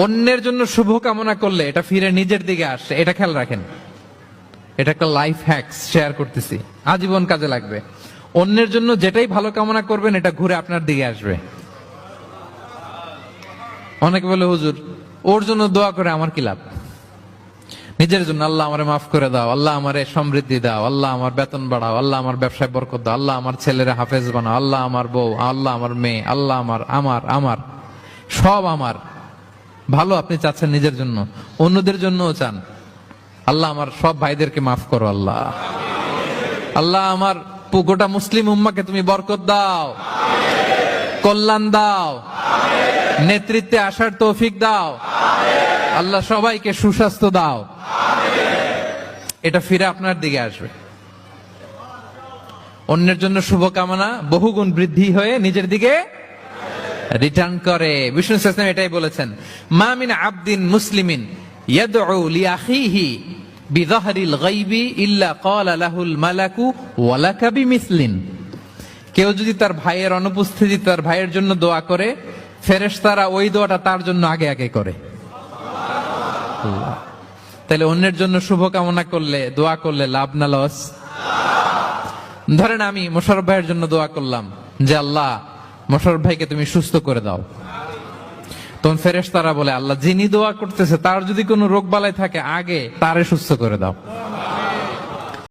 অন্যের জন্য শুভ কামনা করলে এটা ফিরে নিজের দিকে আসে, এটা খেয়াল রাখেন। এটা একটা লাইফ হ্যাকস শেয়ার করতেছি, আজীবন কাজে লাগবে। অন্যের জন্য যেটাই ভালো কামনা করবেন এটা ঘুরে আপনার দিকে আসবে। অনেকে বলে, হুজুর ওর জন্য দোয়া করে আমার কি লাভ? নিজের জন্য, আল্লাহ আমারে মাফ করে দাও, আল্লাহ আমারে সমৃদ্ধি দাও, আল্লাহ আমার বেতন বাড়াও, আল্লাহ আমার ব্যবসায় বরকত দাও, আল্লাহ আমার ছেলেরা হাফেজ বানাও, আল্লাহ আমার বউ, আল্লাহ আমার মেয়ে, আল্লাহ আমার আমার আমার সব আমার ভালো আপনি চাচ্ছেন নিজের জন্য, অন্যদের জন্যও চান। আল্লাহ আমার সব ভাইদেরকে মাফ করো, আল্লাহ আল্লাহ আমার গোটা মুসলিম উম্মাকে তুমি বরকত দাও, কল্যাণ দাও, নেতৃত্বে আসার তৌফিক দাও, আল্লাহ সবাইকে সুস্বাস্থ্য দাও। এটা ফিরে আপনার দিকে আসবে। অন্যের জন্য শুভকামনা বহুগুণ বৃদ্ধি হয়ে নিজের দিকে রিটার্ন করে। বিষ্ণু ইসলাম এটাই বলেছেন, মা মিন আবদিন মুসলিমিন ইয়াদউ লিআখিহি বিযাহরিল গায়বি ইল্লা ক্বালা লাহুল মালাকু ওয়া লাকা বিমিসলিন। কেউ যদি তার ভাইয়ের অনুপস্থিতি তার ভাইয়ের জন্য দোয়া করে, ফেরেশতারা ওই দোয়াটা তার জন্য আগে আগে করে। তাহলে অন্যের জন্য শুভকামনা করলে, দোয়া করলে লাভ না লস? ধরেন আমি মোশাররফ ভাইয়ের জন্য দোয়া করলাম যে আল্লাহ মোশাররফ ভাইকে তুমি সুস্থ করে দাও, তখন ফেরেশতারা বলে আল্লাহ যিনি দোয়া করতেছে তার যদি কোনো রোগ বালাই থাকে আগে তারে সুস্থ করে দাও।